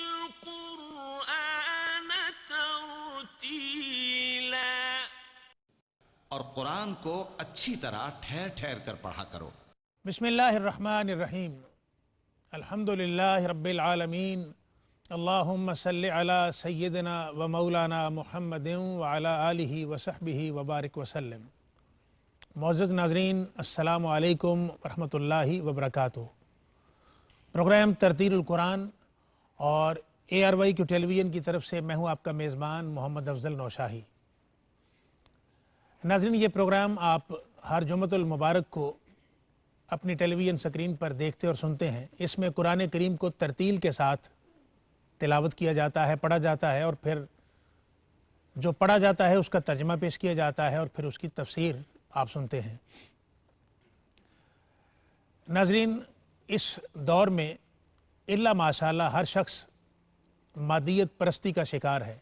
القرآن ترتیلا۔ اور قرآن کو اچھی طرح ٹھہر ٹھہر کر پڑھا کرو۔ بسم اللہ الرحمن الرحیم، الحمدللہ رب العالمین، اللہم صلی علی سیدنا و مولانا محمد وعلی آلہ وصحبہ وبارک وسلم۔ معزز ناظرین، السلام علیکم ورحمۃ اللہ وبرکاتہ۔ پروگرام ترتیل القرآن اور ARY ٹیلی ویژن کی طرف سے میں ہوں آپ کا میزبان محمد افضل نوشاہی۔ ناظرین، یہ پروگرام آپ ہر جمعۃ المبارک کو اپنی ٹیلی ویژن سکرین پر دیکھتے اور سنتے ہیں۔ اس میں قرآن کریم کو ترتیل کے ساتھ تلاوت کیا جاتا ہے، پڑھا جاتا ہے، اور پھر جو پڑھا جاتا ہے اس کا ترجمہ پیش کیا جاتا ہے اور پھر اس کی تفسیر آپ سنتے ہیں۔ ناظرین، اس دور میں الا ماشاءاللہ ہر شخص مادیت پرستی کا شکار ہے،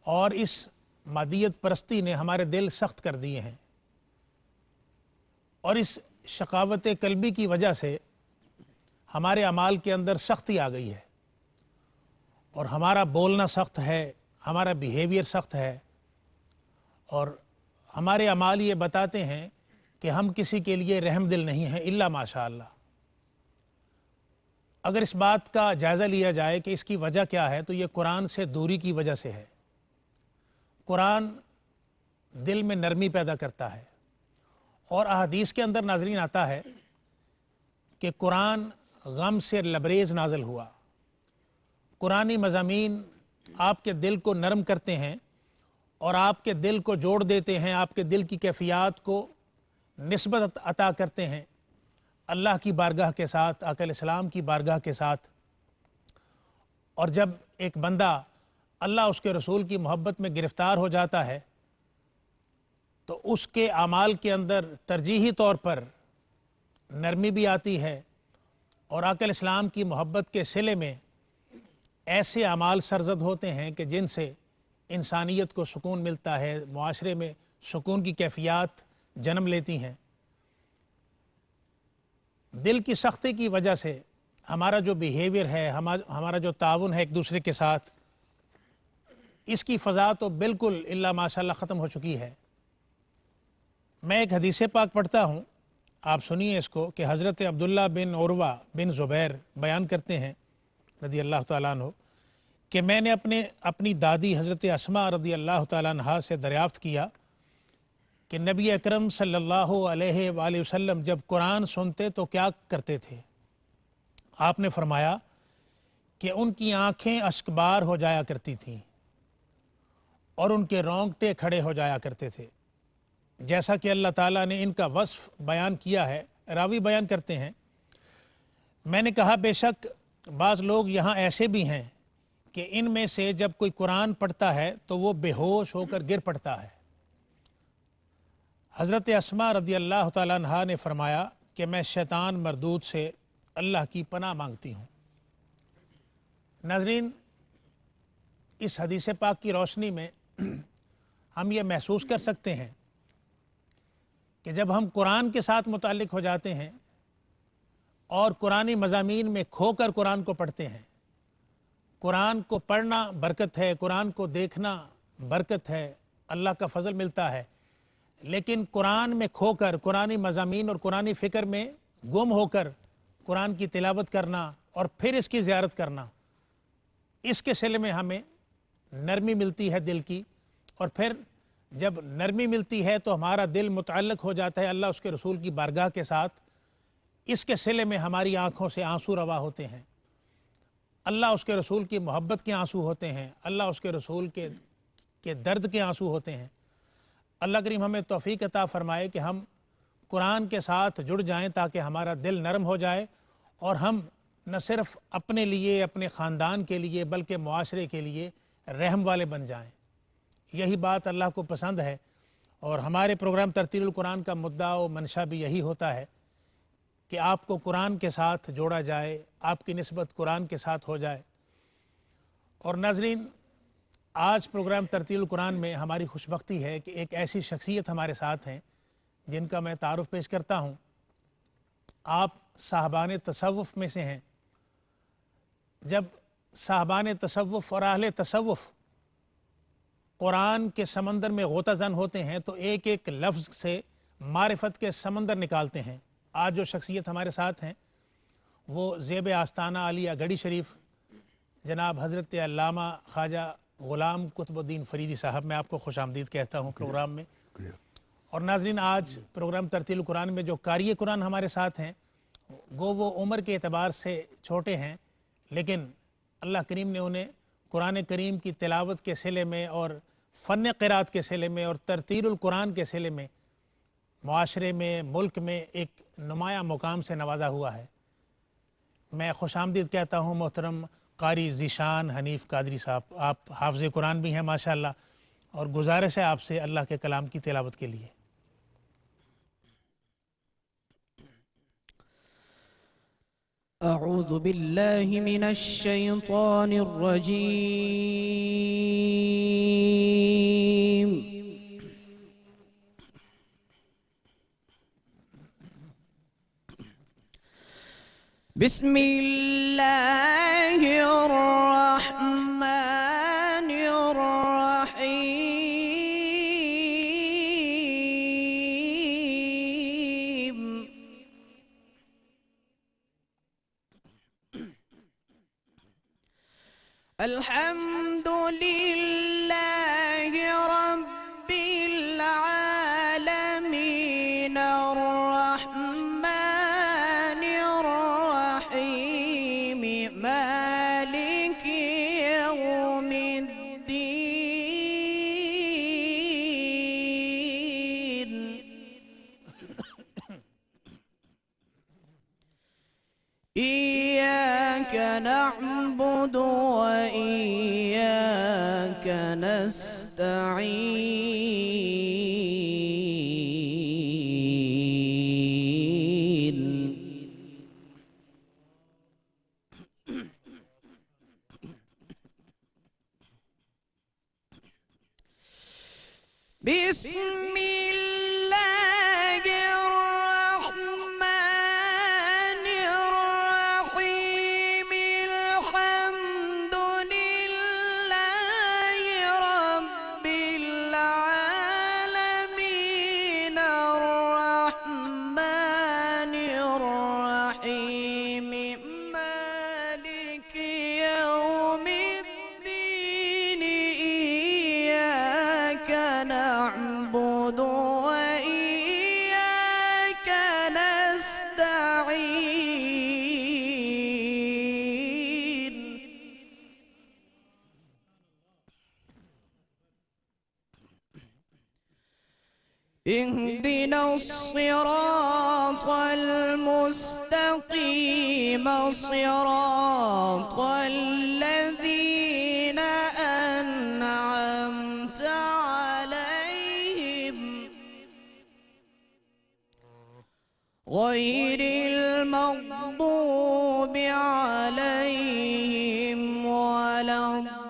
اور اس مادیت پرستی نے ہمارے دل سخت کر دیے ہیں، اور اس شقاوت قلبی کی وجہ سے ہمارے اعمال کے اندر سختی آ گئی ہے، اور ہمارا بولنا سخت ہے، ہمارا بیہیویئر سخت ہے، اور ہمارے اعمال یہ بتاتے ہیں کہ ہم کسی کے لیے رحم دل نہیں ہیں الا ماشاءاللہ۔ اگر اس بات کا جائزہ لیا جائے کہ اس کی وجہ کیا ہے، تو یہ قرآن سے دوری کی وجہ سے ہے۔ قرآن دل میں نرمی پیدا کرتا ہے، اور احادیث کے اندر ناظرین آتا ہے کہ قرآن غم سے لبریز نازل ہوا۔ قرآنی مضامین آپ کے دل کو نرم کرتے ہیں اور آپ کے دل کو جوڑ دیتے ہیں، آپ کے دل کی کیفیات کو نسبت عطا کرتے ہیں اللہ کی بارگاہ کے ساتھ، آقا علیہ السلام کی بارگاہ کے ساتھ۔ اور جب ایک بندہ اللہ اس کے رسول کی محبت میں گرفتار ہو جاتا ہے تو اس کے اعمال کے اندر ترجیحی طور پر نرمی بھی آتی ہے، اور آقا علیہ السلام کی محبت کے صلے میں ایسے اعمال سرزد ہوتے ہیں کہ جن سے انسانیت کو سکون ملتا ہے، معاشرے میں سکون کی کیفیات جنم لیتی ہیں۔ دل کی سختی کی وجہ سے ہمارا جو بیہیویئر ہے، ہمارا جو تعاون ہے ایک دوسرے کے ساتھ، اس کی فضا تو بالکل الا ماشاءاللہ ختم ہو چکی ہے۔ میں ایک حدیث پاک پڑھتا ہوں، آپ سنیے اس کو، کہ حضرت عبداللہ بن عروہ بن زبیر بیان کرتے ہیں رضی اللہ تعالیٰ عنہ کہ میں نے اپنی دادی حضرت اسماء رضی اللہ تعالیٰ عنہ سے دریافت کیا کہ نبی اکرم صلی اللہ علیہ وآلہ وسلم جب قرآن سنتے تو کیا کرتے تھے؟ آپ نے فرمایا کہ ان کی آنکھیں اشکبار ہو جایا کرتی تھیں اور ان کے رونگٹے کھڑے ہو جایا کرتے تھے، جیسا کہ اللہ تعالیٰ نے ان کا وصف بیان کیا ہے۔ راوی بیان کرتے ہیں، میں نے کہا بے شک بعض لوگ یہاں ایسے بھی ہیں کہ ان میں سے جب کوئی قرآن پڑھتا ہے تو وہ بے ہوش ہو کر گر پڑتا ہے۔ حضرت اسماء رضی اللہ تعالیٰ عنہا نے فرمایا کہ میں شیطان مردود سے اللہ کی پناہ مانگتی ہوں۔ ناظرین، اس حدیث پاک کی روشنی میں ہم یہ محسوس کر سکتے ہیں کہ جب ہم قرآن کے ساتھ متعلق ہو جاتے ہیں اور قرآنی مضامین میں کھو کر قرآن کو پڑھتے ہیں، قرآن کو پڑھنا برکت ہے، قرآن کو دیکھنا برکت ہے، اللہ کا فضل ملتا ہے، لیکن قرآن میں کھو کر، قرآنی مضامین اور قرآنی فکر میں گم ہو کر قرآن کی تلاوت کرنا اور پھر اس کی زیارت کرنا، اس کے صلے میں ہمیں نرمی ملتی ہے دل کی، اور پھر جب نرمی ملتی ہے تو ہمارا دل متعلق ہو جاتا ہے اللہ اس کے رسول کی بارگاہ کے ساتھ۔ اس کے صلے میں ہماری آنکھوں سے آنسو روا ہوتے ہیں، اللہ اس کے رسول کی محبت کے آنسو ہوتے ہیں، اللہ اس کے رسول کے درد کے آنسو ہوتے ہیں۔ اللہ کریم ہمیں توفیق عطا فرمائے کہ ہم قرآن کے ساتھ جڑ جائیں تاکہ ہمارا دل نرم ہو جائے، اور ہم نہ صرف اپنے لیے، اپنے خاندان کے لیے، بلکہ معاشرے کے لیے رحم والے بن جائیں۔ یہی بات اللہ کو پسند ہے، اور ہمارے پروگرام ترتیل القرآن کا مدعا و منشا بھی یہی ہوتا ہے کہ آپ کو قرآن کے ساتھ جوڑا جائے، آپ کی نسبت قرآن کے ساتھ ہو جائے۔ اور ناظرین، آج پروگرام ترتیل القرآن میں ہماری خوش بختی ہے کہ ایک ایسی شخصیت ہمارے ساتھ ہیں جن کا میں تعارف پیش کرتا ہوں۔ آپ صاحبان تصوف میں سے ہیں۔ جب صاحبان تصوف اور اہل تصوف قرآن کے سمندر میں غوطہ زن ہوتے ہیں تو ایک ایک لفظ سے معرفت کے سمندر نکالتے ہیں. آج جو شخصیت ہمارے ساتھ ہیں وہ زیب آستانہ عالیہ گڑھی شریف جناب حضرت علامہ خواجہ غلام قطب الدین فریدی صاحب، میں آپ کو خوش آمدید کہتا ہوں پروگرام میں. اور ناظرین، آج پروگرام ترتیل قرآن میں جو قاری قرآن ہمارے ساتھ ہیں گو وہ عمر کے اعتبار سے چھوٹے ہیں، لیکن اللہ کریم نے انہیں قرآن کریم کی تلاوت کے سلے میں اور فن قرات کے سلے میں اور ترتیل القرآن کے سلے میں معاشرے میں، ملک میں ایک نمایاں مقام سے نوازا ہوا ہے. میں خوش آمدید کہتا ہوں محترم قاری ذیشان حنیف قادری صاحب. آپ حافظ قرآن بھی ہیں ماشاءاللہ، اور گزارش ہے آپ سے اللہ کے کلام کی تلاوت کے لیے. أعوذ بالله من الشيطان الرجيم. بسم الله الرحمن الرحيم. الحمد لله رب العالمين الرحمن الرحيم مالك يوم الدين. إياك نعبد وإياك نستعين. بسم الله الرحمن الرحيم. الحمد لله رب العالمين الرحمن الرحيم مالك يوم الدين. إياك نعبد وإياك نستعين. اهدنا الصراط المستقيم صراط الذين أنعمت عليهم غير المغضوب عليهم ولا الضالين.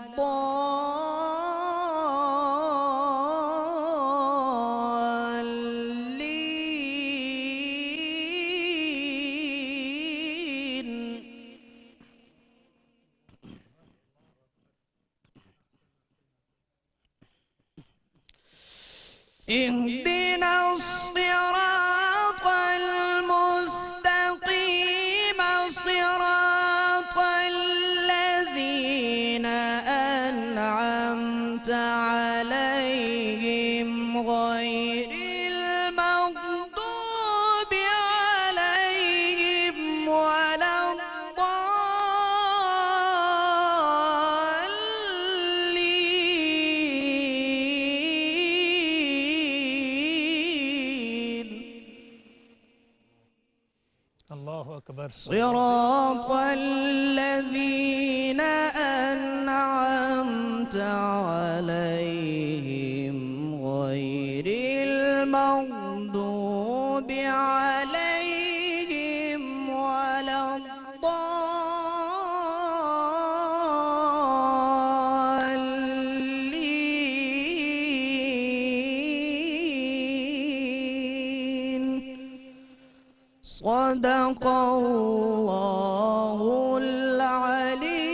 اهدنا الصراط المستقيم صراط الذين أنعمت عليهم غير المغضوب عليهم ولا الضالين. اللہ اکبر. صراط الذين أنعمت عليهم غير المغضوب عليهم ولا الضالين. صدق الله العلي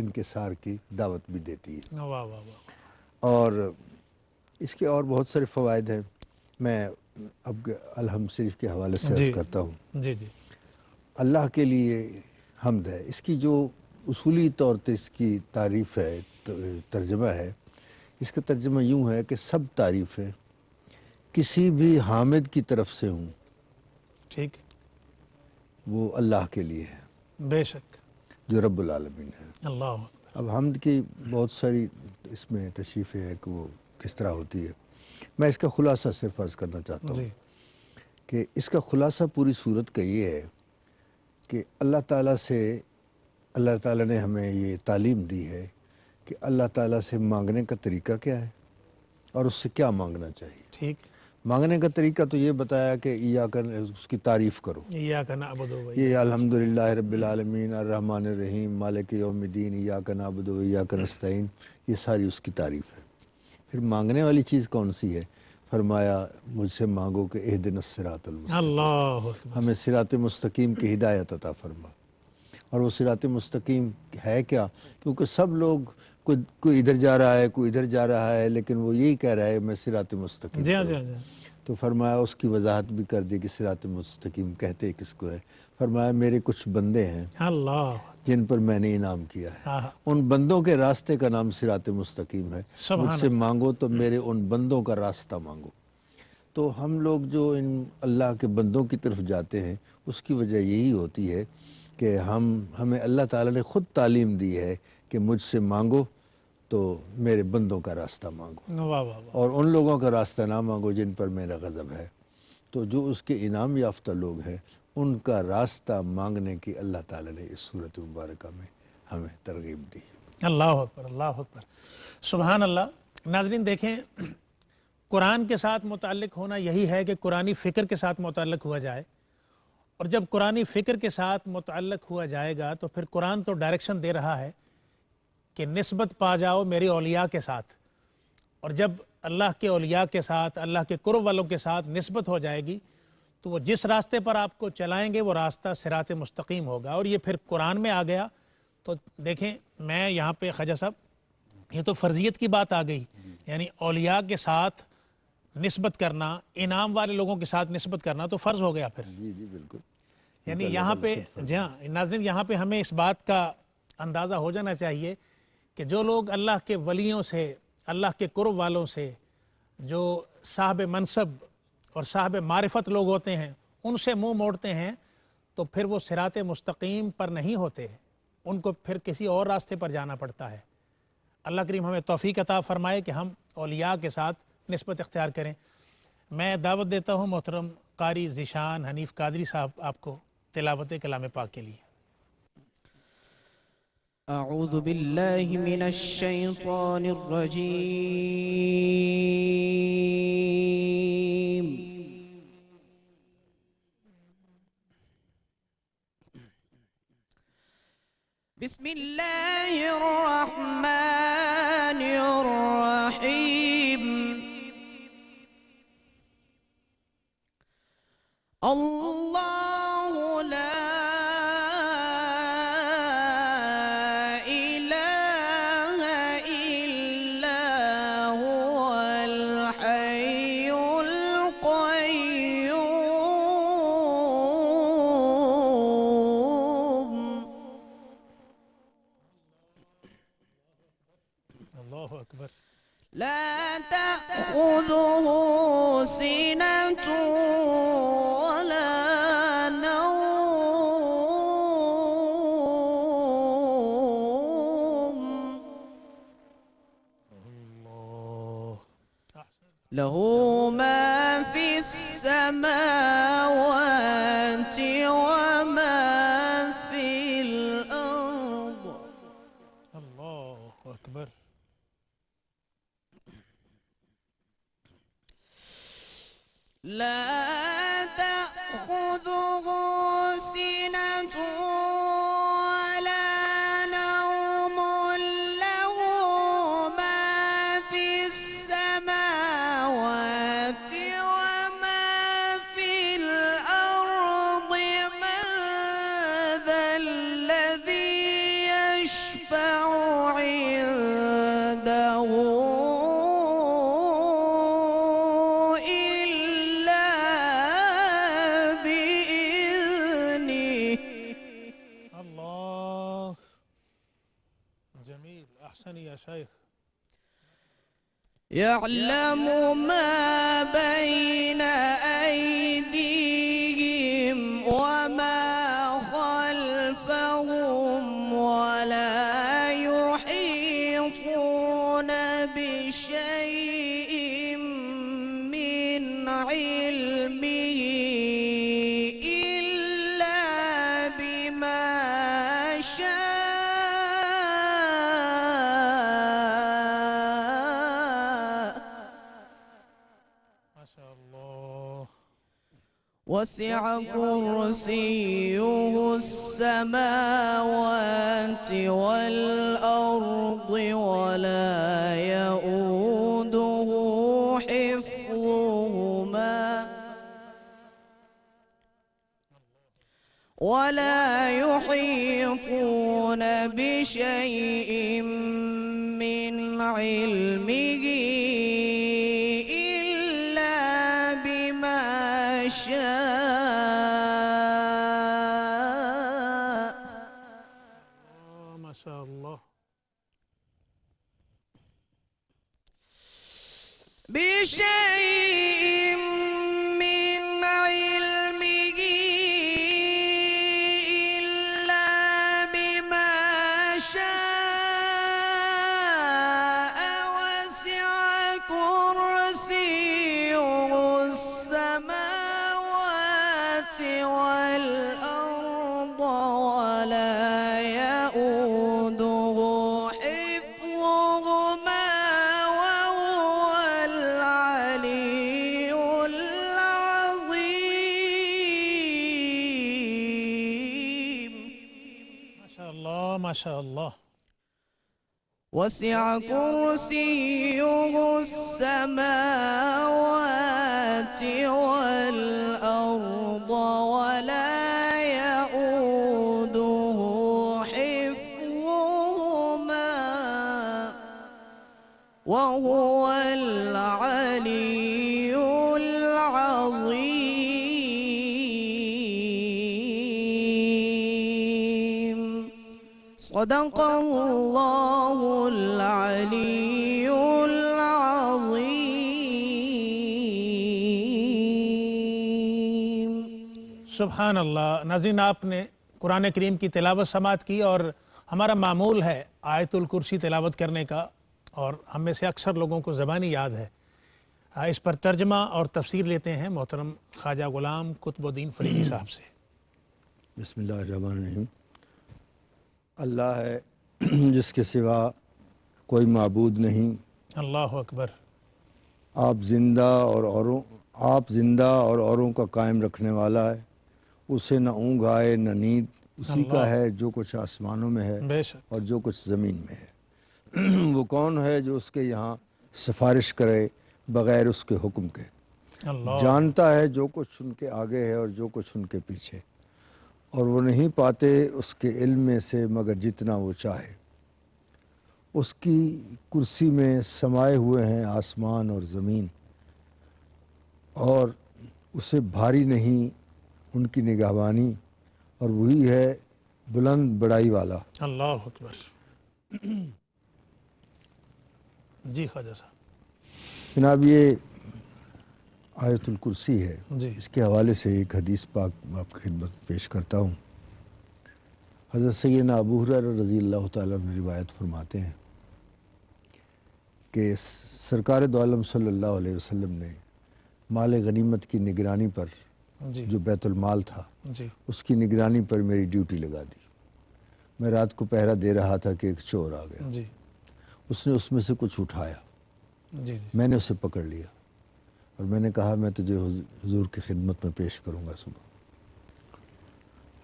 انکسار کی دعوت بھی دیتی ہے۔ واہ واہ واہ۔ اور اس کے اور بہت سارے فوائد ہیں، میں اب الحمد شریف کے حوالے سے عرض کرتا ہوں۔ جی جی اللہ کے لیے حمد ہے، اس کی جو اصولی طور پہ اس کی تعریف ہے، ترجمہ ہے، اس کا ترجمہ یوں ہے کہ سب تعریفیں کسی بھی حامد کی طرف سے ہوں ٹھیک، وہ اللہ کے لیے ہے، بے شک، جو رب العالمین ہے۔ اللہ اب حمد کی بہت ساری اس میں تشریف ہے کہ وہ کس طرح ہوتی ہے، میں اس کا خلاصہ صرف عرض کرنا چاہتا ہوں جی کہ اس کا خلاصہ پوری صورت کا یہ ہے کہ اللہ تعالیٰ سے، اللہ تعالیٰ نے ہمیں یہ تعلیم دی ہے کہ اللہ تعالیٰ سے مانگنے کا طریقہ کیا ہے اور اس سے کیا مانگنا چاہیے۔ ٹھیک، مانگنے کا طریقہ تو یہ بتایا کہ اس کی تعریف کرو، ایاک نعبد و ایاک یہ الحمدللہ رب العالمین الرحمن الرحیم مالک یوم الدین ایاک نعبد و ایاک نستعین، یہ ساری اس کی تعریف ہے۔ پھر مانگنے والی چیز کون سی ہے؟ فرمایا مجھ سے مانگو کہ اہدنا الصراط المستقیم، اللہ اکبر، ہمیں صراط مستقیم کی ہدایت عطا فرما۔ اور وہ صراط مستقیم ہے کیا؟ کیونکہ سب لوگ کوئی ادھر جا رہا ہے، کوئی ادھر جا رہا ہے، لیکن وہ یہی کہہ رہا ہے میں صراط مستقیم جی ہاں پر جی ہوں۔ ہاں جی، تو فرمایا اس کی وضاحت بھی کر دی کہ صراط مستقیم کہتے کس کو ہے۔ فرمایا میرے کچھ بندے ہیں اللہ، جن پر میں نے انعام کیا ہے، ہاں ان بندوں کے راستے کا نام صراط مستقیم ہے۔ سبحان مجھ سے مانگو تو میرے ان بندوں کا راستہ مانگو۔ تو ہم لوگ جو ان اللہ کے بندوں کی طرف جاتے ہیں اس کی وجہ یہی ہوتی ہے کہ ہمیں اللہ تعالیٰ نے خود تعلیم دی ہے کہ مجھ سے مانگو تو میرے بندوں کا راستہ مانگو، واہ واہ واہ، اور ان لوگوں کا راستہ نہ مانگو جن پر میرا غضب ہے۔ تو جو اس کے انعام یافتہ لوگ ہیں ان کا راستہ مانگنے کی اللہ تعالیٰ نے اس صورت مبارکہ میں ہمیں ترغیب دی۔ اللہ اکبر، اللہ اکبر، سبحان اللہ۔ ناظرین دیکھیں، قرآن کے ساتھ متعلق ہونا یہی ہے کہ قرآنی فکر کے ساتھ متعلق ہوا جائے، اور جب قرآنی فکر کے ساتھ متعلق ہوا جائے گا تو پھر قرآن تو ڈائریکشن دے رہا ہے کہ نسبت پا جاؤ میری اولیاء کے ساتھ، اور جب اللہ کے اولیاء کے ساتھ، اللہ کے قرب والوں کے ساتھ نسبت ہو جائے گی تو وہ جس راستے پر آپ کو چلائیں گے وہ راستہ صراط مستقیم ہوگا۔ اور یہ پھر قرآن میں آ گیا تو دیکھیں، میں یہاں پہ خواجہ صاحب یہ تو فرضیت کی بات آ گئی، یعنی اولیاء کے ساتھ نسبت کرنا، انعام والے لوگوں کے ساتھ نسبت کرنا تو فرض ہو گیا پھر۔ جی جی بالکل، یعنی یہاں پہ جی ہاں ناظرین، یہاں پہ ہمیں اس بات کا اندازہ ہو جانا چاہیے کہ جو لوگ اللہ کے ولیوں سے، اللہ کے قرب والوں سے، جو صاحب منصب اور صاحب معرفت لوگ ہوتے ہیں ان سے منہ موڑتے ہیں تو پھر وہ صراط مستقیم پر نہیں ہوتے، ان کو پھر کسی اور راستے پر جانا پڑتا ہے۔ اللہ کریم ہمیں توفیق عطا فرمائے کہ ہم اولیاء کے ساتھ نسبت اختیار کریں۔ میں دعوت دیتا ہوں محترم قاری ذیشان حنیف قادری صاحب آپ کو تلاوت کلام پاک کے لیے۔ أعوذ بالله من الشيطان الرجيم. بسم الله الرحمن الرحيم. الله لا إله إلا هو الحي القيوم. اللہ اکبر، لا تأخذه سنة ولا نوم. له ما في السماوات وما في الأرض. اللہ اکبر، لا تأخذه سنة ولا نوم. له ما في السماوات حدثني يا شيخ. يعلم ما بين أيديهم وما خلفهم ولا يحيطون بشيء من علمه إلا بما شاء ما شاء الله. وسع كرسيه السماوات والأرض ولا يحيطون بشيء من علمه إلا بما شاء ما شاء الله. بشيء من علمه إلا بما شاء وسع كرسيه السماوات والأرض ولا يؤوده حفظهما وهو العلي العظيم ما شاء الله ما شاء الله. وسع كرسيه السماوات والأرض ولا يؤوده حفظهما وهو العلي العظيم صدق الله العلي العظيم. سبحان اللہ. ناظرین، آپ نے قرآن کریم کی تلاوت سماعت کی اور ہمارا معمول ہے آیت الکرسی تلاوت کرنے کا، اور ہم میں سے اکثر لوگوں کو زبانی یاد ہے. اس پر ترجمہ اور تفسیر لیتے ہیں محترم خواجہ غلام قطب الدین فریدی صاحب سے. بسم اللہ الرحمن الرحیم. اللہ ہے جس کے سوا کوئی معبود نہیں. اللہ اکبر. آپ زندہ اور اوروں کا قائم رکھنے والا ہے. اسے نہ اونگ آئے نہ نیند. اسی کا ہے جو کچھ آسمانوں میں ہے بے شک. اور جو کچھ زمین میں ہے. وہ کون ہے جو اس کے یہاں سفارش کرے بغیر اس کے حکم کے. اللہ. جانتا ہے جو کچھ ان کے آگے ہے اور جو کچھ ان کے پیچھے، اور وہ نہیں پاتے اس کے علم میں سے مگر جتنا وہ چاہے. اس کی کرسی میں سمائے ہوئے ہیں آسمان اور زمین، اور اسے بھاری نہیں ان کی نگہبانی، اور وہی ہے بلند بڑائی والا. اللہ اکبر. جی خواجہ صاحب. جناب، یہ آیت الکرسی ہے. جی. اس کے حوالے سے ایک حدیث پاک آپ کی خدمت پیش کرتا ہوں. حضرت سیدنا ابو ہریرہ رضی اللہ تعالیٰ عنہ روایت فرماتے ہیں کہ سرکار دو عالم صلی اللہ علیہ وسلم نے مال غنیمت کی نگرانی پر، جی. جو بیت المال تھا، جی. اس کی نگرانی پر میری ڈیوٹی لگا دی. میں رات کو پہرا دے رہا تھا کہ ایک چور آ گیا. جی. اس نے اس میں سے کچھ اٹھایا. جی. میں نے اسے پکڑ لیا اور میں نے کہا میں تجھے حضور کی خدمت میں پیش کروں گا صبح.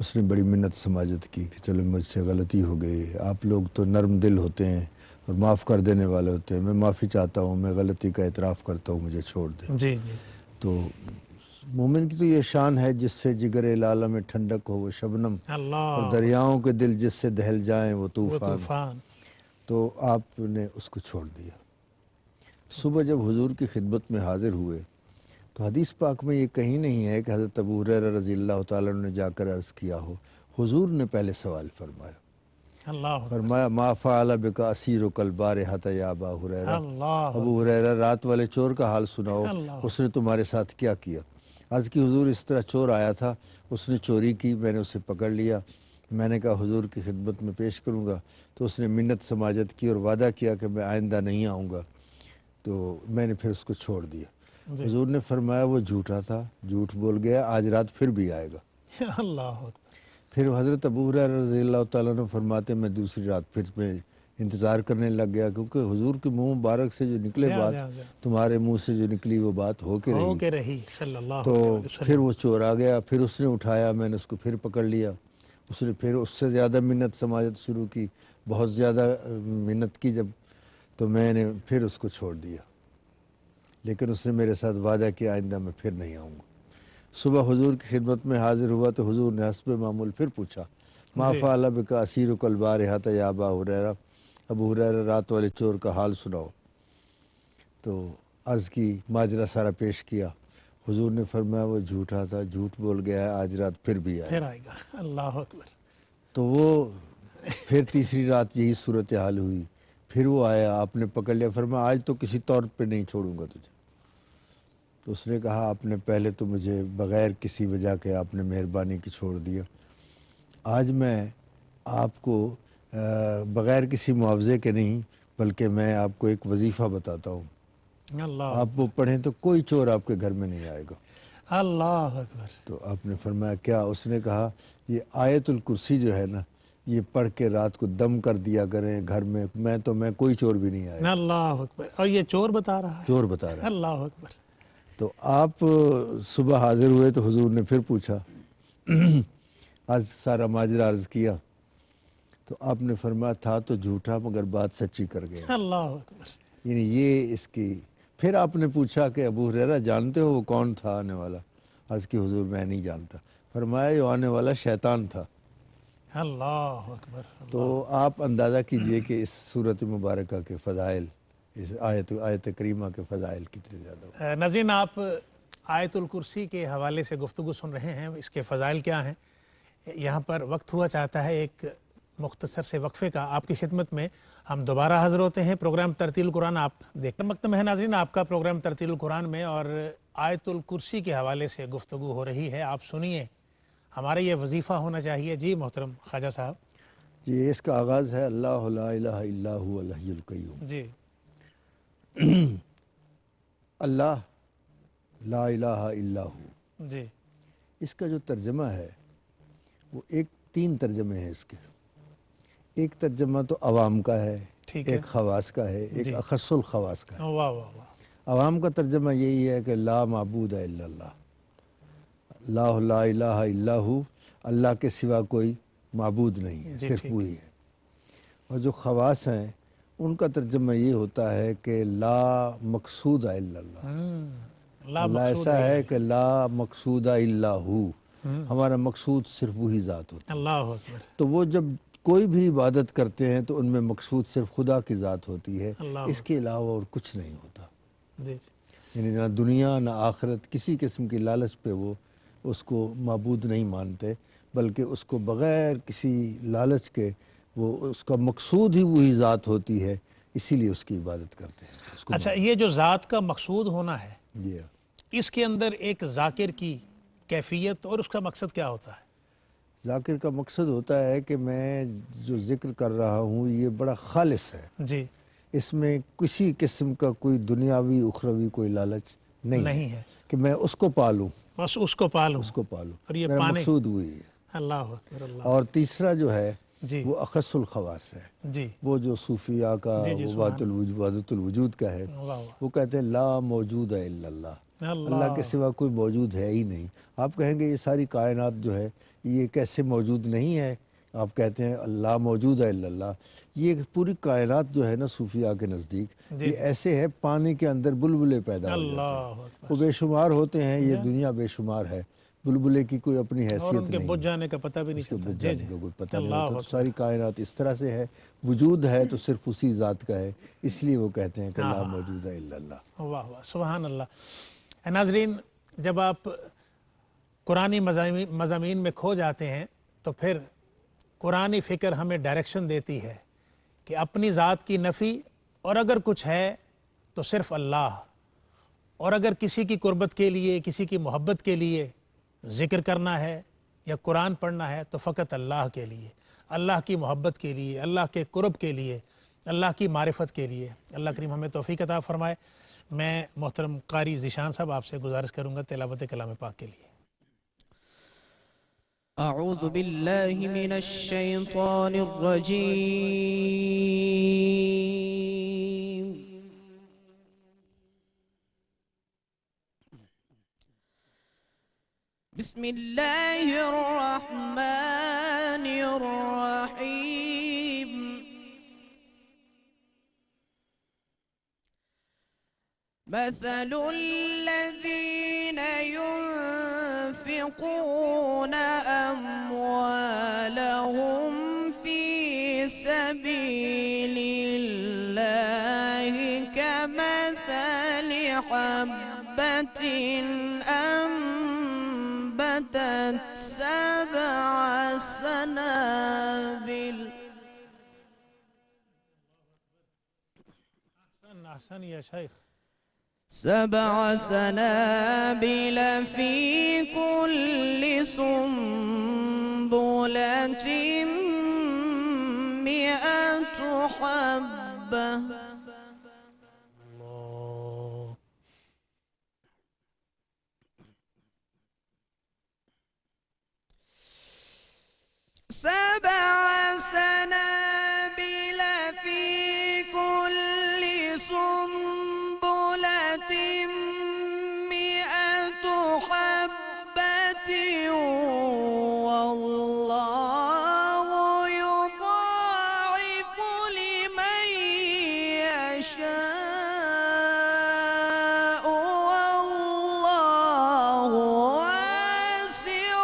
اس نے بڑی منت سماجت کی کہ چلو مجھ سے غلطی ہو گئی. آپ لوگ تو نرم دل ہوتے ہیں اور معاف کر دینے والے ہوتے ہیں. میں معافی چاہتا ہوں، میں غلطی کا اعتراف کرتا ہوں، مجھے چھوڑ دیں. جی. جی. تو مومن کی تو یہ شان ہے جس سے جگر لالہ میں ٹھنڈک ہو وہ شبنم، اللہ. اور دریاؤں کے دل جس سے دہل جائیں وہ وہ طوفان. طوفان. تو آپ نے اس کو چھوڑ دیا. صبح جب حضور کی خدمت میں حاضر ہوئے تو حدیث پاک میں یہ کہیں نہیں ہے کہ حضرت ابو ہریرہ رضی اللہ تعالیٰ عنہ نے جا کر عرض کیا ہو. حضور نے پہلے سوال فرمایا اللہ فرمایا ما فعل بکا اسیرک البارحۃ یا ابا ہریرہ، اللہ ابو ہریرہ رات والے چور کا حال سناؤ، اللہ اس نے تمہارے ساتھ کیا کیا؟ عرض کی حضور اس طرح چور آیا تھا، اس نے چوری کی، میں نے اسے پکڑ لیا، میں نے کہا حضور کی خدمت میں پیش کروں گا، تو اس نے منت سماجت کی اور وعدہ کیا کہ میں آئندہ نہیں آؤں گا، تو میں نے پھر اس کو چھوڑ دیا۔ جی حضور نے فرمایا وہ جھوٹا تھا، جھوٹ بول گیا، آج رات پھر بھی آئے گا۔ اللہ اکبر۔ پھر حضرت ابو ہریرہ رضی اللہ تعالیٰ عنہ فرماتے میں دوسری رات پھر میں انتظار کرنے لگ گیا، کیونکہ حضور کے منہ مبارک سے جو نکلے جا بات، جا جا تمہارے منہ سے جو نکلی وہ بات ہو کے ہو رہی۔ کے رہی صلی اللہ تو علیہ وسلم۔ پھر وہ چور آ گیا، پھر اس نے اٹھایا، میں نے اس کو پھر پکڑ لیا، اس نے پھر اس سے زیادہ منت سماجت شروع کی، بہت زیادہ منت کی جب، تو میں نے پھر اس کو چھوڑ دیا، لیکن اس نے میرے ساتھ وعدہ کیا آئندہ میں پھر نہیں آؤں گا۔ صبح حضور کی خدمت میں حاضر ہوا تو حضور نے حسب معمول پھر پوچھا ما جی۔ فعل بک اسیرک البارحۃ یا ابا ہریرہ، ابو ہریرہ رات والے چور کا حال سناؤ۔ تو عرض کی، ماجرا سارا پیش کیا، حضور نے فرمایا وہ جھوٹا تھا، جھوٹ بول گیا ہے، آج رات پھر بھی آئے۔ پھر آئے گا۔ اللہ اکبر۔ تو وہ پھر تیسری رات یہی صورتحال ہوئی، پھر وہ آیا، آپ نے پکڑ لیا، فرمایا آج تو کسی طور پہ نہیں چھوڑوں گا تجھے۔ تو اس نے کہا آپ نے پہلے تو مجھے بغیر کسی وجہ کے آپ نے مہربانی کی چھوڑ دیا، آج میں آپ کو بغیر کسی معاوضے کے نہیں بلکہ میں آپ کو ایک وظیفہ بتاتا ہوں، اللہ آپ وہ پڑھیں تو کوئی چور آپ کے گھر میں نہیں آئے گا۔ اللہ اکبر۔ تو آپ نے فرمایا کیا؟ اس نے کہا یہ آیت الکرسی جو ہے نا، یہ پڑھ کے رات کو دم کر دیا کریں گھر میں، میں کوئی چور بھی نہیں آئے۔ اللہ اکبر۔ اور یہ چور بتا رہا ہے؟ چور بتا رہا ہے۔ اللہ اکبر۔ تو آپ صبح حاضر ہوئے تو حضور نے پھر پوچھا، آج سارا ماجرا عرض کیا، تو آپ نے فرمایا تھا تو جھوٹا مگر بات سچی کر گیا۔ اللہ اکبر۔ یعنی یہ اس کی۔ پھر آپ نے پوچھا کہ ابو ہریرہ جانتے ہو وہ کون تھا آنے والا؟ عرض کی حضور میں نہیں جانتا۔ فرمایا یہ آنے والا شیطان تھا۔ اللہ اکبر۔ تو آپ اندازہ کیجئے کہ اس صورت مبارکہ کے فضائل، اس آیت کریمہ کے فضائل کتنے زیادہ ہو۔ ناظرین، آپ آیت الکرسی کے حوالے سے گفتگو سن رہے ہیں، اس کے فضائل کیا ہیں؟ یہاں پر وقت ہوا چاہتا ہے ایک مختصر سے وقفے کا۔ آپ کی خدمت میں ہم دوبارہ حاضر ہوتے ہیں۔ پروگرام ترتیل القرآن آپ دیکھنے وقت میں ہے ناظرین، آپ کا پروگرام ترتیل القرآن میں، اور آیت الکرسی کے حوالے سے گفتگو ہو رہی ہے۔ آپ سنیے، ہمارا یہ وظیفہ ہونا چاہیے۔ جی محترم خواجہ صاحب۔ یہ اس کا آغاز ہے اللہ لا الہ الا هو الحی القیوم۔ جی اللہ لا الہ الا ہو، جی اس کا جو ترجمہ ہے وہ تین ترجمے ہیں اس کے۔ ایک ترجمہ تو عوام کا ہے، ٹھیک ہے۔ ایک خواص کا ہے، ایک جی۔ اخص الخواص کا ہے۔ واہ واہ واہ۔ عوام کا ترجمہ یہی ہے کہ لا معبود الا اللہ، اللہ لا الہ الا ہو، اللہ کے سوا کوئی معبود نہیں ہے، جی، صرف ٹھیک وہی ہے۔ اور جو خواص ہیں ان کا ترجمہ یہ ہوتا ہے کہ لا مقصود الا اللہ، لا اللہ مقصود ایسا ہے۔ ہے کہ لا مقصود الا ہو، ہمارا مقصود صرف وہی ذات ہوتا ہے۔ اللہ اکبر۔ تو وہ جب کوئی بھی عبادت کرتے ہیں تو ان میں مقصود صرف خدا کی ذات ہوتی ہے، اللہ اس کے علاوہ اور کچھ نہیں ہوتا۔ جی یعنی نہ دنیا نہ آخرت، کسی قسم کی لالچ پہ وہ اس کو معبود نہیں مانتے، بلکہ اس کو بغیر کسی لالچ کے، وہ اس کا مقصود ہی وہی ذات ہوتی ہے، اسی لیے اس کی عبادت کرتے ہیں اس کو۔ اچھا، یہ جو ذات کا مقصود ہونا ہے، جی اس کے اندر ایک ذاکر کی کیفیت اور اس کا مقصد کیا ہوتا ہے؟ ذاکر کا مقصد ہوتا ہے کہ میں جو ذکر کر رہا ہوں یہ بڑا خالص ہے، جی اس میں کسی قسم کا کوئی دنیاوی اخروی کوئی لالچ نہیں ہے کہ میں اس کو پالوں، بس اس کو پالوں، اس کو پالوں، اور یہ میرا پانے۔ مقصود وہی ہے۔ اللہ اکبر۔ اللہ اور تیسرا جو ہے جی وہ اخص الخواص ہے، جی وہ جو صوفیاء کا جی جی، وہ سبحان وحدت الوجود کا ہے، واہ واہ۔ وہ کہتے ہیں لا موجود الا اللہ، اللہ اللہ کے سوا کوئی موجود ہے ہی نہیں۔ آپ کہیں گے یہ ساری کائنات جو ہے یہ کیسے موجود نہیں ہے؟ آپ کہتے ہیں اللہ موجود ہے الا اللہ، یہ پوری کائنات جو ہے نا صوفیاء کے نزدیک جی یہ ایسے ہے پانی کے اندر بلبلے پیدا ہو جاتے ہیں، اللہ اکبر۔ وہ بے شمار ہوتے ہیں، یہ دنیا بے شمار ہے، بلبلے کی کوئی اپنی اور حیثیت ان کے نہیں بجھ ہے، جانے کا پتہ بھی نہیں اس کے چلتا۔ بجھ جی جانے جی، کا کوئی پتہ نہیں اللہ ہوتا۔ تو اکبر۔ ساری کائنات اس طرح سے ہے، وجود ہے تو صرف اسی ذات کا ہے، اس لیے وہ کہتے ہیں کہ لا موجود الا اللہ۔ واہ واہ، سبحان اللہ۔ ناظرین، جب آپ قرآنی مضامین میں کھو جاتے ہیں تو پھر قرآنی فکر ہمیں ڈائریکشن دیتی ہے کہ اپنی ذات کی نفی، اور اگر کچھ ہے تو صرف اللہ، اور اگر کسی کی قربت کے لیے، کسی کی محبت کے لیے ذکر کرنا ہے یا قرآن پڑھنا ہے تو فقط اللہ کے لیے، اللہ کی محبت کے لیے، اللہ کے قرب کے لیے، اللہ کی معرفت کے لیے۔ اللہ کریم ہمیں توفیق عطا فرمائے۔ میں محترم قاری ذیشان صاحب آپ سے گزارش کروں گا تلاوت کلام پاک کے لیے۔ أعوذ بالله من الشيطان الرجيم بسم الله الرحمن الرحيم مثل الذين ينفقون أموالهم في سبيل الله كمثل حبة أنبتت 7 سنابل احسن یا شیخ 7 سنابل في كل سنبلة 100 حبة اللہ 7 سنابل في كل سنبلة 100 حبة والله يضاعف لمن يشاء والله واسع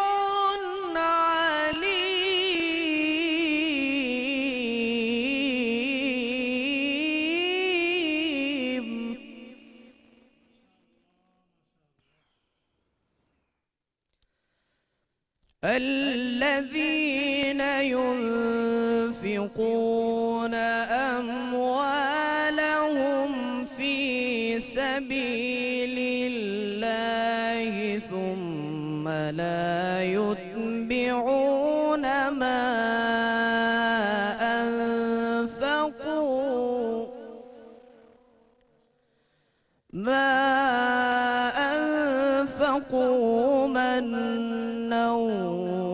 عليم الذين ينفقون أموالهم في سبيل الله ثم لا يتبعون ما أنفقوا منا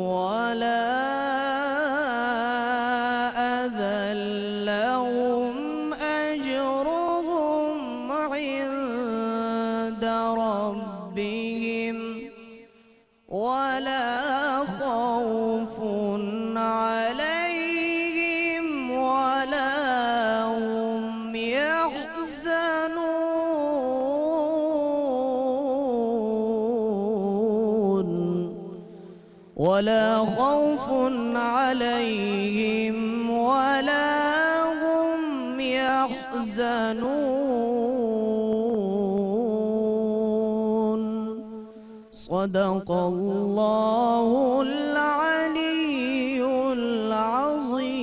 ولا أذى لهم أجرهم عند ربهم ولا خوف عليهم ولا هم يحزنون ولا خوف عليهم ولا هم يحزنون صدق الله العلي العظيم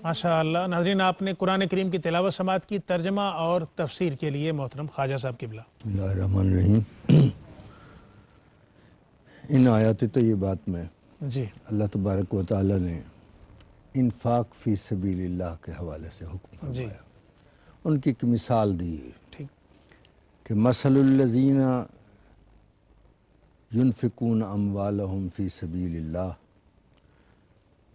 ماشاء اللہ۔ ناظرین، آپ نے قرآن کریم کی تلاوت سماعت کی۔ ترجمہ اور تفسیر کے لیے محترم خواجہ صاحب قبلہ۔ بسم اللہ الرحمن الرحیم۔ ان آیات طیبات میں جی اللہ تبارک و تعالی نے انفاق فی سبیل اللہ کے حوالے سے حکم جی فرمایا، ان کی ایک مثال دی ٹھیک کہ مثل الذین ينفقون اموالهم فی سبیل اللہ،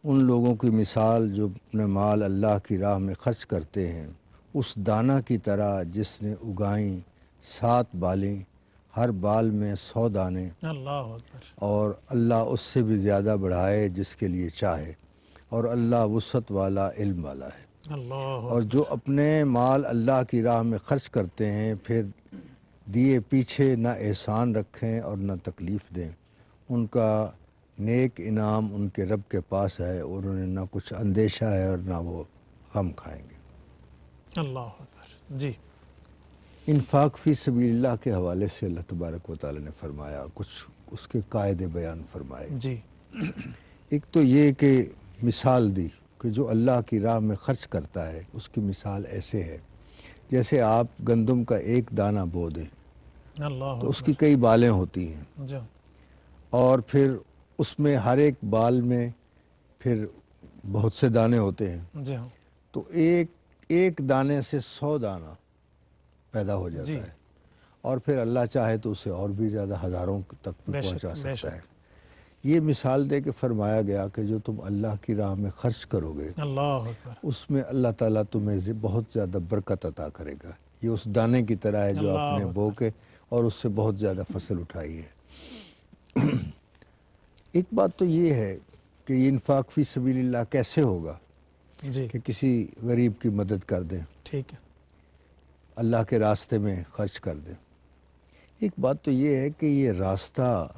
ان لوگوں کی مثال جو اپنے مال اللہ کی راہ میں خرچ کرتے ہیں اس دانہ کی طرح جس نے اگائیں 7 بالیں، ہر بال میں 100 دانے، اللہ اکبر۔ اور اللہ اس سے بھی زیادہ بڑھائے جس کے لیے چاہے، اور اللہ وسعت والا، علم والا ہے۔ اللہ اور جو اپنے مال اللہ کی راہ میں خرچ کرتے ہیں پھر دیے پیچھے نہ احسان رکھیں اور نہ تکلیف دیں، ان کا نیک انعام ان کے رب کے پاس ہے، اور انہیں نہ کچھ اندیشہ ہے اور نہ وہ غم کھائیں گے۔ اللہ اکبر۔ جی انفاق فی سبیل اللہ کے حوالے سے اللہ تبارک و تعالی نے فرمایا، کچھ اس کے قاعدے بیان فرمائے۔ جی ایک تو یہ کہ مثال دی کہ جو اللہ کی راہ میں خرچ کرتا ہے اس کی مثال ایسے ہے جیسے آپ گندم کا ایک دانہ بو دیں اللہ تو اس کی کئی بالیں ہوتی ہیں، جو اور پھر اس میں ہر ایک بال میں پھر بہت سے دانے ہوتے ہیں، جی ہاں تو ایک دانے سے 100 دانہ پیدا ہو جاتا جی ہے، اور پھر اللہ چاہے تو اسے اور بھی زیادہ ہزاروں تک بھی بے شک، پہنچا بے سکتا ہے۔ شک۔ یہ مثال دے کے فرمایا گیا کہ جو تم اللہ کی راہ میں خرچ کرو گے اللہ اکبر، اس میں اللہ تعالیٰ تمہیں بہت زیادہ برکت عطا کرے گا۔ یہ اس دانے کی طرح ہے جو آپ نے اللہ بو کے اور اس سے بہت زیادہ فصل اٹھائی ہے۔ ایک بات تو یہ ہے کہ یہ انفاق فی سبیل اللہ کیسے ہوگا جی کہ کسی غریب کی مدد کر دیں، ٹھیک ہے، اللہ کے راستے میں خرچ کر دیں۔ ایک بات تو یہ ہے کہ یہ راستہ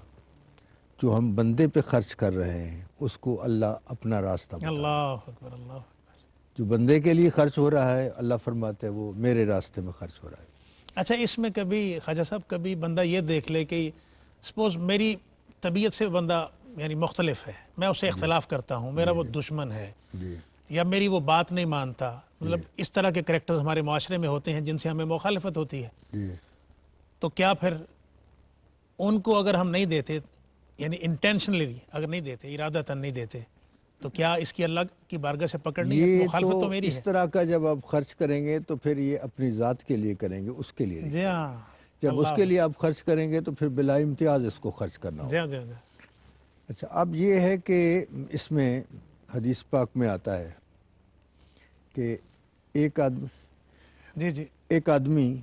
جو ہم بندے پہ خرچ کر رہے ہیں اس کو اللہ اپنا راستہ بتا رہا ہے۔ اللہ اکبر، اللہ اکبر۔ جو بندے کے لیے خرچ ہو رہا ہے اللہ فرماتے ہیں وہ میرے راستے میں خرچ ہو رہا ہے۔ اچھا، اس میں کبھی خواجہ صاحب کبھی بندہ یہ دیکھ لے کہ سپوز میری طبیعت سے بندہ یعنی مختلف ہے، میں اسے اختلاف کرتا ہوں، میرا وہ دشمن ہے جی یا میری وہ بات نہیں مانتا، مطلب اس طرح کے کریکٹرز ہمارے معاشرے میں ہوتے ہیں جن سے ہمیں مخالفت ہوتی ہے، جی تو کیا پھر ان کو اگر ہم نہیں دیتے، یعنی انٹینشنلی اگر نہیں دیتے، ارادتاً نہیں دیتے، تو کیا اس کی اللہ کی بارگاہ سے پکڑنی ہے؟ یہ مخالفت تو میری اس ہے۔ طرح کا جب آپ خرچ کریں گے تو پھر یہ اپنی ذات کے لیے کریں گے، اس کے لیے نہیں۔ جی ہاں، جب اس کے لیے آپ خرچ کریں گے تو پھر بلا امتیاز اس کو خرچ کرنا ہوگا۔ جی ہاں جی ہاں۔ اچھا، اب یہ ہے کہ اس میں حدیث پاک میں آتا ہے کہ ایک آدمی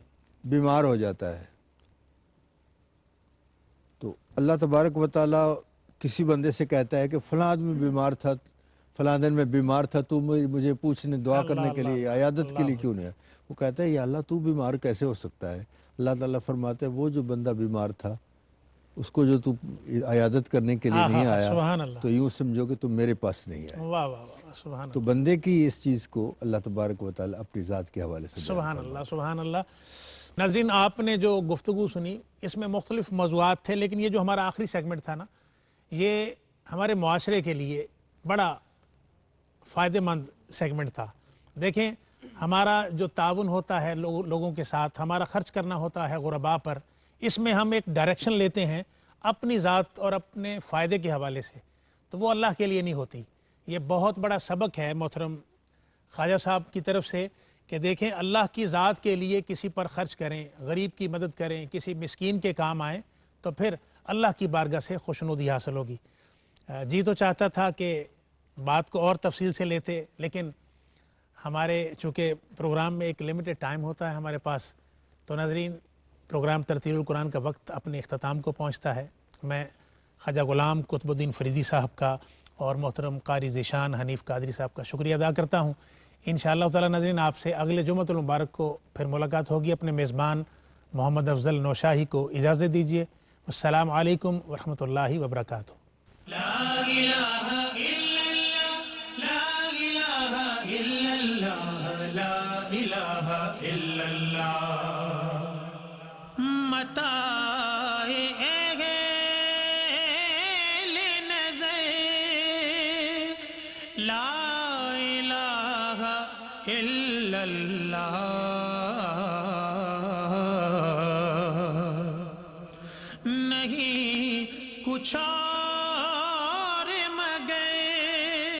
بیمار ہو جاتا ہے تو اللہ تبارک و تعالیٰ کسی بندے سے کہتا ہے کہ فلاں آدمی بیمار تھا، فلاں دن میں بیمار تھا، تو مجھے پوچھنے دعا کرنے کے لیے عیادت کے لیے کیوں نہیں ہے؟ وہ کہتا ہے یا اللہ تو بیمار کیسے ہو سکتا ہے؟ اللہ تعالیٰ فرماتے ہیں وہ جو بندہ بیمار تھا اس کو جو تو عیادت کرنے کے لیے نہیں آیا سبحان اللہ، تو یوں سمجھو کہ تم میرے پاس نہیں آئے۔ واہ واہ واہ، سبحان تو اللہ، بندے کی اس چیز کو اللہ تبارک و تعالیٰ اپنی ذات کے حوالے سے بیان سبحان فرماتا ہے۔ اللہ، سبحان اللہ۔ ناظرین، آپ نے جو گفتگو سنی اس میں مختلف موضوعات تھے، لیکن یہ جو ہمارا آخری سیگمنٹ تھا نا، یہ ہمارے معاشرے کے لیے بڑا فائدہ مند سیگمنٹ تھا۔ دیکھیں، ہمارا جو تعاون ہوتا ہے لوگوں کے ساتھ، ہمارا خرچ کرنا ہوتا ہے غرباء پر، اس میں ہم ایک ڈائریکشن لیتے ہیں اپنی ذات اور اپنے فائدے کے حوالے سے، تو وہ اللہ کے لیے نہیں ہوتی۔ یہ بہت بڑا سبق ہے محترم خواجہ صاحب کی طرف سے کہ دیکھیں، اللہ کی ذات کے لیے کسی پر خرچ کریں، غریب کی مدد کریں، کسی مسکین کے کام آئیں، تو پھر اللہ کی بارگاہ سے خوشنودی حاصل ہوگی۔ جی تو چاہتا تھا کہ بات کو اور تفصیل سے لیتے، لیکن ہمارے چونکہ پروگرام میں ایک لمیٹڈ ٹائم ہوتا ہے ہمارے پاس، تو ناظرین پروگرام ترتیل القرآن کا وقت اپنے اختتام کو پہنچتا ہے۔ میں خواجہ غلام قطب الدین فریدی صاحب کا اور محترم قاری ذیشان حنیف قادری صاحب کا شکریہ ادا کرتا ہوں۔ انشاءاللہ تعالی ناظرین، آپ سے اگلے جمعۃ المبارک کو پھر ملاقات ہوگی۔ اپنے میزبان محمد افضل نوشاہی کو اجازت دیجیے۔ السلام علیکم ورحمۃ اللہ وبرکاتہ۔ لا إله إلا الله، لا إله إلا الله، لا إله إلا الله۔ متاع اہل نظر، لا إله إلا الله، نہیں کچھ اور